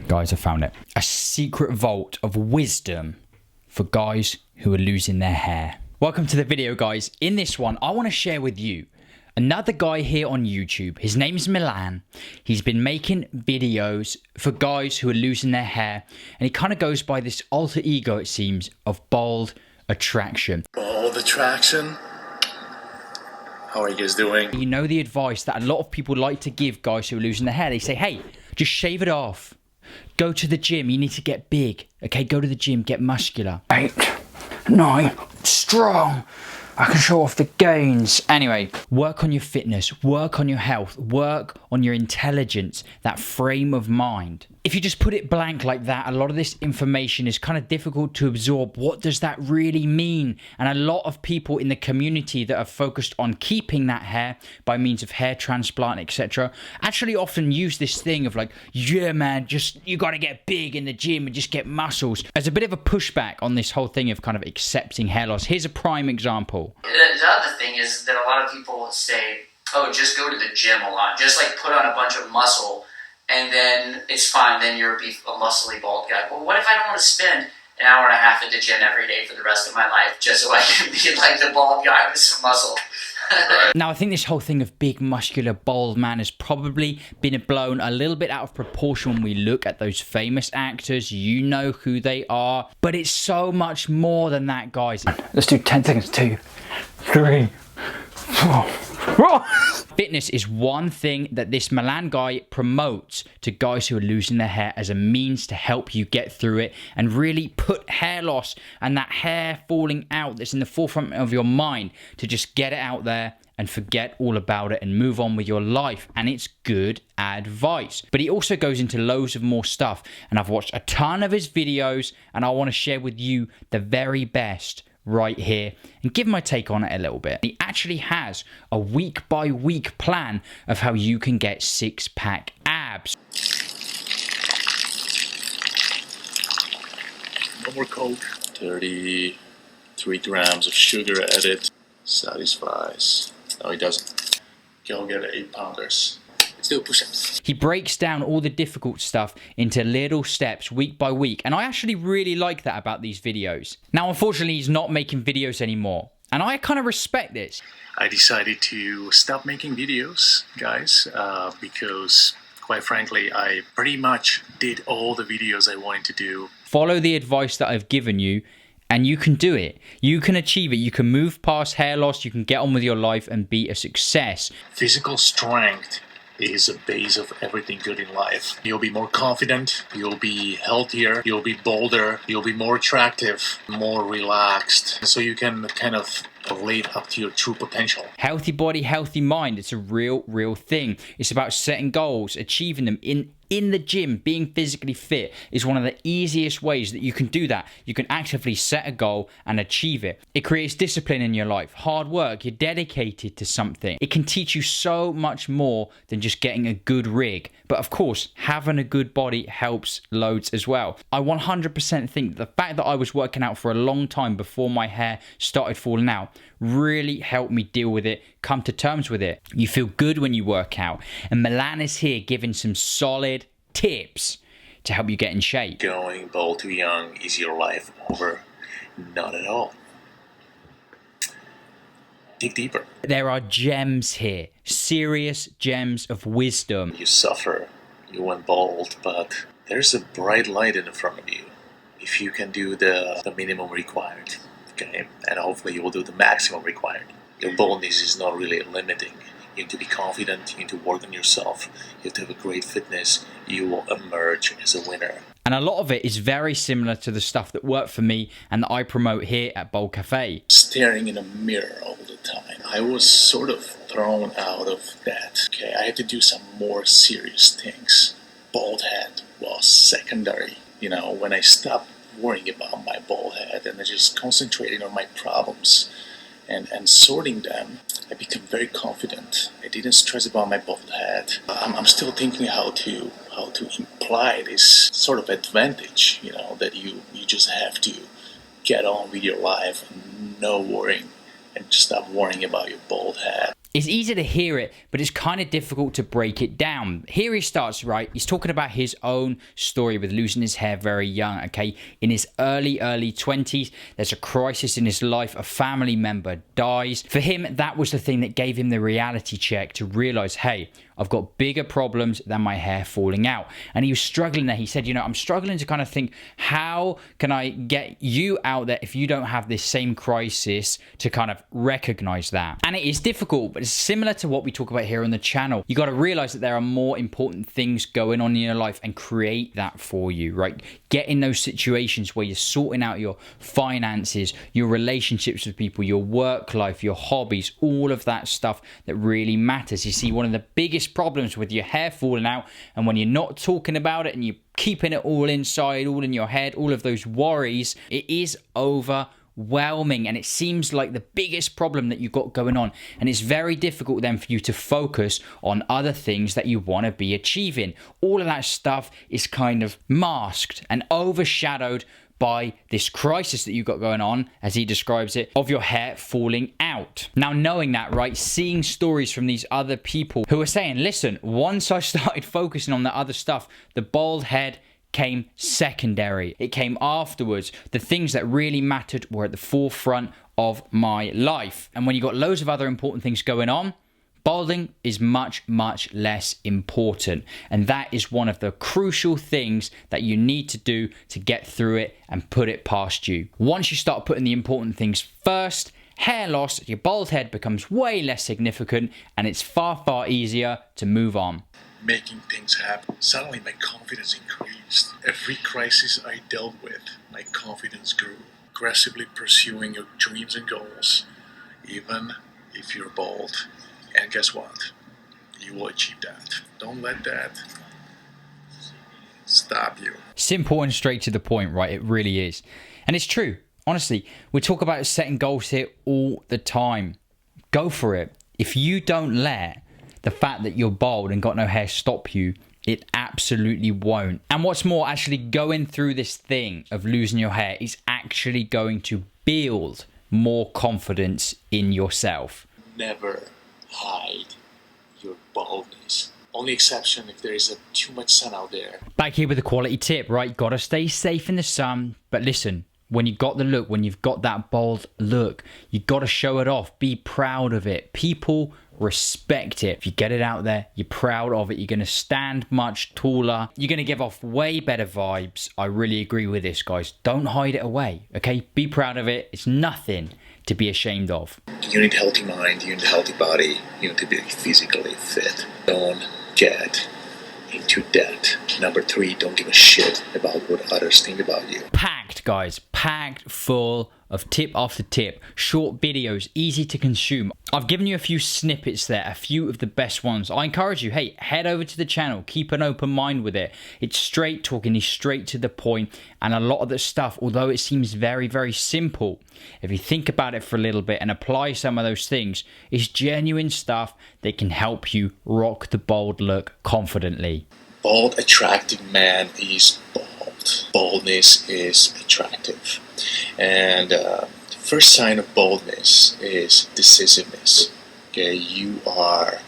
Guys, I found it. A secret vault of wisdom for guys who are losing their hair. Welcome to the video, guys. In this one, I want to share with you another guy here on YouTube. His name is Milan. He's been making videos for guys who are losing their hair, and he kind of goes by this alter ego, it seems, of bald attraction. Bald attraction? How are you guys doing? You know the advice that a lot of people like to give guys who are losing their hair. They say, hey, just shave it off. Go to the gym. You need to get big. Okay, go to the gym, get muscular. 8, 9, strong. I can show off the gains. Anyway, work on your fitness, work on your health, work on your intelligence, that frame of mind. If you just put it blank like that, a lot of this information is kind of difficult to absorb. What does that really mean? And a lot of people in the community that are focused on keeping that hair by means of hair transplant, etc., actually often use this thing of like, yeah, man, just you got to get big in the gym and just get muscles. As a bit of a pushback on this whole thing of kind of accepting hair loss. Here's a prime example. The other thing is that a lot of people say, oh, just go to the gym a lot. Just like put on a bunch of muscle and then it's fine. Then you're a muscly bald guy. Well, what if I don't want to spend an hour and a half at the gym every day for the rest of my life just so I can be like the bald guy with some muscle? Now, I think this whole thing of big, muscular, bald man has probably been blown a little bit out of proportion when we look at those famous actors. You know who they are. But it's so much more than that, guys. Let's do 10 seconds. 2, 3, 4. Fitness is one thing that this Milan guy promotes to guys who are losing their hair as a means to help you get through it and really put hair loss and that hair falling out that's in the forefront of your mind to just get it out there and forget all about it and move on with your life. And it's good advice. But he also goes into loads of more stuff, and I've watched a ton of his videos and I want to share with you the very best right here and give my take on it a little bit. He actually has a week by week plan of how you can get 6-pack abs. No more Coke. 33 grams of sugar added. Satisfies. No, he doesn't. Go get 8-pounders. Let's do push-ups. He breaks down all the difficult stuff into little steps week by week, and I actually really like that about these videos. Now, unfortunately, he's not making videos anymore, and I kind of respect this. I decided to stop making videos, guys, because, quite frankly, I pretty much did all the videos I wanted to do. Follow the advice that I've given you, and you can do it. You can achieve it. You can move past hair loss. You can get on with your life and be a success. Physical strength is a base of everything good in life. You'll be more confident, you'll be healthier, you'll be bolder, you'll be more attractive, more relaxed, so you can kind of live up to your true potential. Healthy body, healthy mind. It's a real thing. It's about setting goals, achieving them in the gym. Being physically fit is one of the easiest ways that you can do that. You can actively set a goal and achieve it. It creates discipline in your life, hard work, you're dedicated to something. It can teach you so much more than just getting a good rig. But of course, having a good body helps loads as well. I 100% think the fact that I was working out for a long time before my hair started falling out really helped me deal with it, come to terms with it. You feel good when you work out, and Milan is here giving some solid tips to help you get in shape. Going bald too young is your life over? Not at all. Dig deeper. There are gems here, serious gems of wisdom. You suffer, you went bald, but there's a bright light in front of you. If you can do the minimum required, okay, and hopefully you will do the maximum required. Your baldness is not really limiting. You need to be confident, you need to work on yourself, you have to have a great fitness, you will emerge as a winner. And a lot of it is very similar to the stuff that worked for me and that I promote here at Baldcafe. Staring in a mirror all the time. I was sort of thrown out of that. Okay, I had to do some more serious things. Bald head was secondary. You know, when I stopped worrying about my bald head and I just concentrated on my problems and sorting them, I became very confident. I didn't stress about my bald head. I'm still thinking how to imply this sort of advantage, you know, that you just have to get on with your life and no worrying and just stop worrying about your bald head. It's easy to hear it, but it's kind of difficult to break it down. Here he starts, right? He's talking about his own story with losing his hair very young, okay? In his early 20s, there's a crisis in his life. A family member dies. For him, that was the thing that gave him the reality check to realize, hey, I've got bigger problems than my hair falling out. And he was struggling there. He said, I'm struggling to kind of think, how can I get you out there if you don't have this same crisis to kind of recognize that? And it is difficult, but it's similar to what we talk about here on the channel. You got to realize that there are more important things going on in your life and create that for you, right? Get in those situations where you're sorting out your finances, your relationships with people, your work life, your hobbies, all of that stuff that really matters. You see, one of the biggest problems with your hair falling out, and when you're not talking about it and you're keeping it all inside, all in your head, all of those worries, it is overwhelming, and it seems like the biggest problem that you've got going on. And it's very difficult then for you to focus on other things that you want to be achieving. All of that stuff is kind of masked and overshadowed by this crisis that you've got going on, as he describes it, of your hair falling out. Now, knowing that, right, seeing stories from these other people who are saying, listen, once I started focusing on the other stuff, the bald head came secondary. It came afterwards. The things that really mattered were at the forefront of my life. And when you got loads of other important things going on, balding is much, much less important. And that is one of the crucial things that you need to do to get through it and put it past you. Once you start putting the important things first, hair loss, your bald head becomes way less significant, and it's far, far easier to move on. Making things happen. Suddenly my confidence increased. Every crisis I dealt with, my confidence grew. Aggressively pursuing your dreams and goals, even if you're bald. And guess what? You will achieve that. Don't let that stop you. Simple and straight to the point, right? It really is. And it's true. Honestly, we talk about setting goals here all the time. Go for it. If you don't let the fact that you're bald and got no hair stop you, it absolutely won't. And what's more, actually going through this thing of losing your hair is actually going to build more confidence in yourself. Never hide your baldness. Only exception if there is too much sun out there. Back here with a quality tip, right? Gotta stay safe in the sun. But listen, when you got the look, when you've got that bald look, you gotta show it off. Be proud of it. People respect it. If you get it out there, you're proud of it, you're gonna stand much taller. You're gonna give off way better vibes. I really agree with this, guys. Don't hide it away, okay? Be proud of it. It's nothing to be ashamed of. You need a healthy mind, you need a healthy body, you need to be physically fit. Don't get into debt. Number 3, don't give a shit about what others think about you. Packed, guys. Packed full of tip after tip. Short videos, easy to consume. I've given you a few snippets there, a few of the best ones. I encourage you, hey, head over to the channel. Keep an open mind with it. It's straight talking, it's straight to the point. And a lot of the stuff, although it seems very, very simple, if you think about it for a little bit and apply some of those things, it's genuine stuff that can help you rock the bald look confidently. Bald, attractive man is bald. Baldness is attractive. And the first sign of baldness is decisiveness. Okay, you are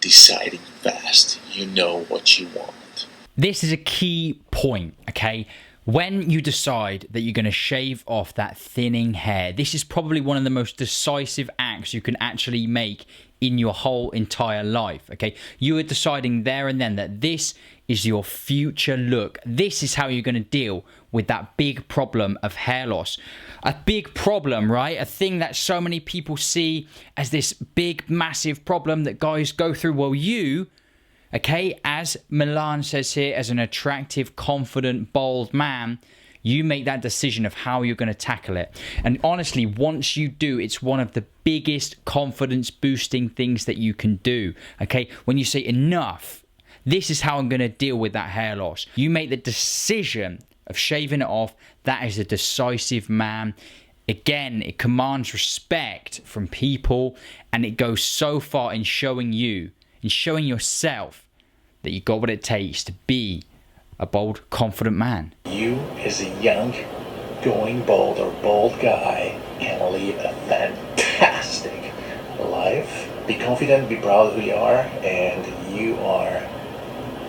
deciding fast. You know what you want. This is a key point, okay? When you decide that you're going to shave off that thinning hair, this is probably one of the most decisive acts you can actually make in your whole entire life, okay? You are deciding there and then that this is your future look. This is how you're going to deal with that big problem of hair loss. A big problem, right? A thing that so many people see as this big, massive problem that guys go through. Well, you, okay, as Milan says here, as an attractive, confident, bold man, you make that decision of how you're going to tackle it. And honestly, once you do, it's one of the biggest confidence boosting things that you can do. Okay, when you say enough, this is how I'm going to deal with that hair loss. You make the decision of shaving it off. That is a decisive man. Again, it commands respect from people, and it goes so far in showing you, in showing yourself that you got what it takes to be a bold, confident man. You, as a young, going bald or bald guy, can live a fantastic life be confident, be proud of who you are, and you are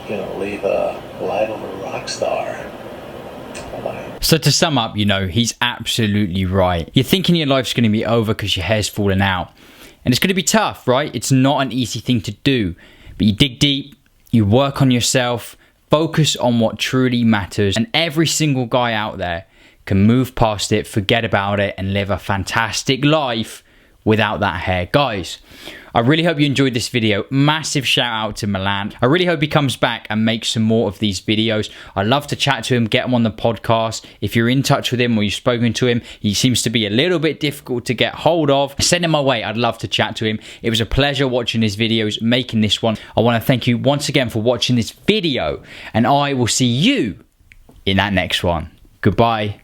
gonna live a life of a rock star. Bye-bye. So to sum up, he's absolutely right. You're thinking your life's going to be over because your hair's falling out. And it's going to be tough, right? It's not an easy thing to do. But you dig deep, you work on yourself, focus on what truly matters. And every single guy out there can move past it, forget about it, and live a fantastic life without that hair. Guys, I really hope you enjoyed this video. Massive shout out to Milan. I really hope he comes back and makes some more of these videos. I'd love to chat to him, get him on the podcast. If you're in touch with him or you've spoken to him, he seems to be a little bit difficult to get hold of. Send him my way. I'd love to chat to him. It was a pleasure watching his videos, making this one. I want to thank you once again for watching this video, and I will see you in that next one. Goodbye.